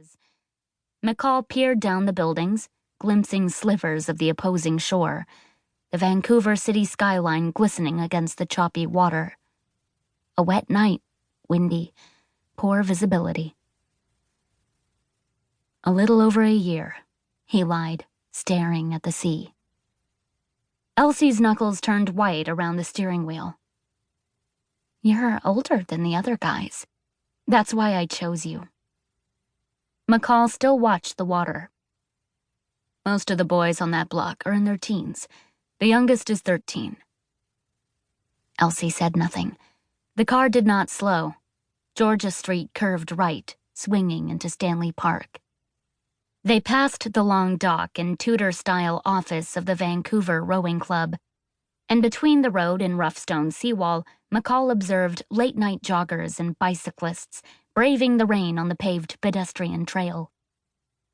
his. McCall peered down the buildings, glimpsing slivers of the opposing shore, the Vancouver city skyline glistening against the choppy water. A wet night, windy, poor visibility. A little over a year, he lied, staring at the sea. Elsie's knuckles turned white around the steering wheel. You're older than the other guys. That's why I chose you. McCall still watched the water. Most of the boys on that block are in their teens. The youngest is 13. Elsie said nothing. The car did not slow. Georgia Street curved right, swinging into Stanley Park. They passed the long dock and Tudor-style office of the Vancouver Rowing Club, and between the road and rough stone seawall, McCall observed late-night joggers and bicyclists braving the rain on the paved pedestrian trail.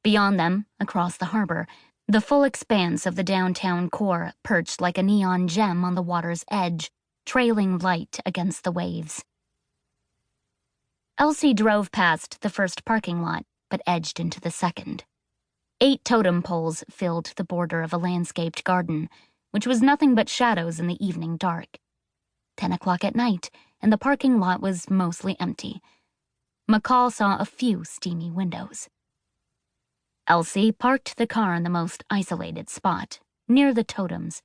Beyond them, across the harbor, the full expanse of the downtown core perched like a neon gem on the water's edge, trailing light against the waves. Elsie drove past the first parking lot, but edged into the second. 8 totem poles filled the border of a landscaped garden, which was nothing but shadows in the evening dark. 10 o'clock at night, and the parking lot was mostly empty. McCall saw a few steamy windows. Elsie parked the car in the most isolated spot, near the totems.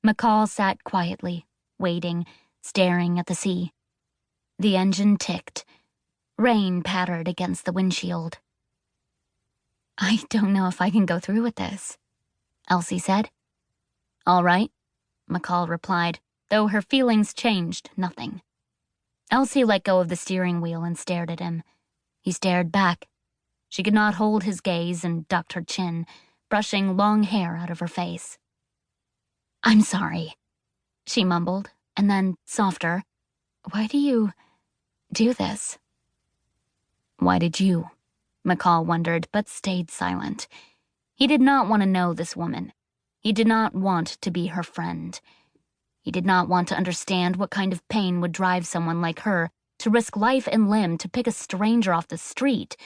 McCall sat quietly, waiting, staring at the sea. The engine ticked. Rain pattered against the windshield. I don't know if I can go through with this, Elsie said. All right, McCall replied, though her feelings changed nothing. Elsie let go of the steering wheel and stared at him. He stared back. She could not hold his gaze and ducked her chin, brushing long hair out of her face. I'm sorry, she mumbled, and then, softer, why do you do this? Why did you? McCall wondered, but stayed silent. He did not want to know this woman. He did not want to be her friend. He did not want to understand what kind of pain would drive someone like her to risk life and limb to pick a stranger off the street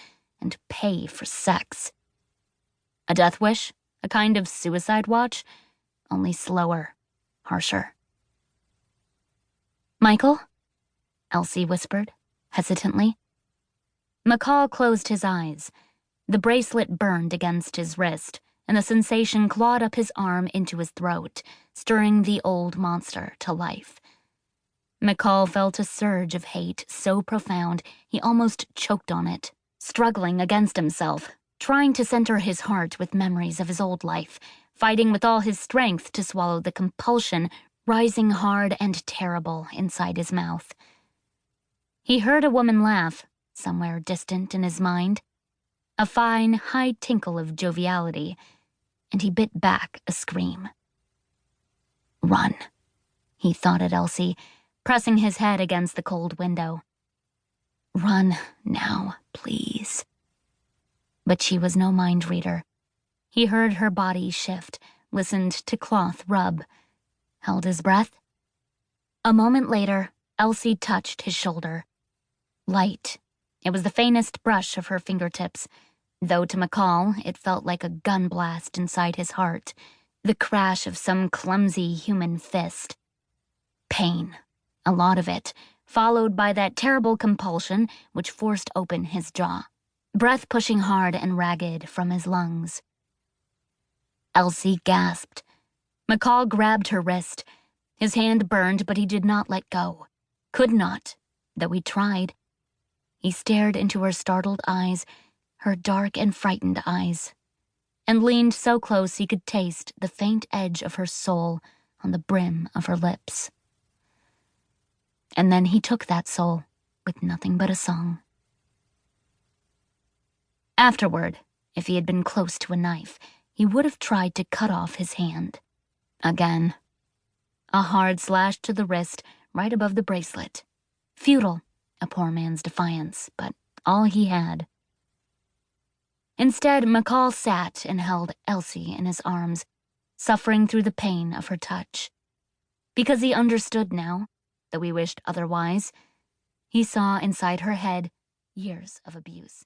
and pay for sex. A death wish? A kind of suicide watch? Only slower, harsher. Michael? Elsie whispered, hesitantly. McCall closed his eyes. The bracelet burned against his wrist, and the sensation clawed up his arm into his throat, stirring the old monster to life. McCall felt a surge of hate so profound he almost choked on it, struggling against himself, trying to center his heart with memories of his old life, fighting with all his strength to swallow the compulsion rising hard and terrible inside his mouth. He heard a woman laugh, somewhere distant in his mind, a fine, high tinkle of joviality, and he bit back a scream. Run, he thought at Elsie, pressing his head against the cold window. Run now, please. But she was no mind reader. He heard her body shift, listened to cloth rub, held his breath. A moment later, Elsie touched his shoulder. Light. It was the faintest brush of her fingertips, though to McCall it felt like a gun blast inside his heart, the crash of some clumsy human fist. Pain, a lot of it, followed by that terrible compulsion which forced open his jaw, breath pushing hard and ragged from his lungs. Elsie gasped. McCall grabbed her wrist. His hand burned, but he did not let go. Could not, though he tried. He stared into her startled eyes, her dark and frightened eyes, and leaned so close he could taste the faint edge of her soul on the brim of her lips. And then he took that soul with nothing but a song. Afterward, if he had been close to a knife, he would have tried to cut off his hand. Again. A hard slash to the wrist, right above the bracelet. Futile, a poor man's defiance, but all he had. Instead, McCall sat and held Elsie in his arms, suffering through the pain of her touch. Because he understood now, though he wished otherwise, he saw inside her head years of abuse.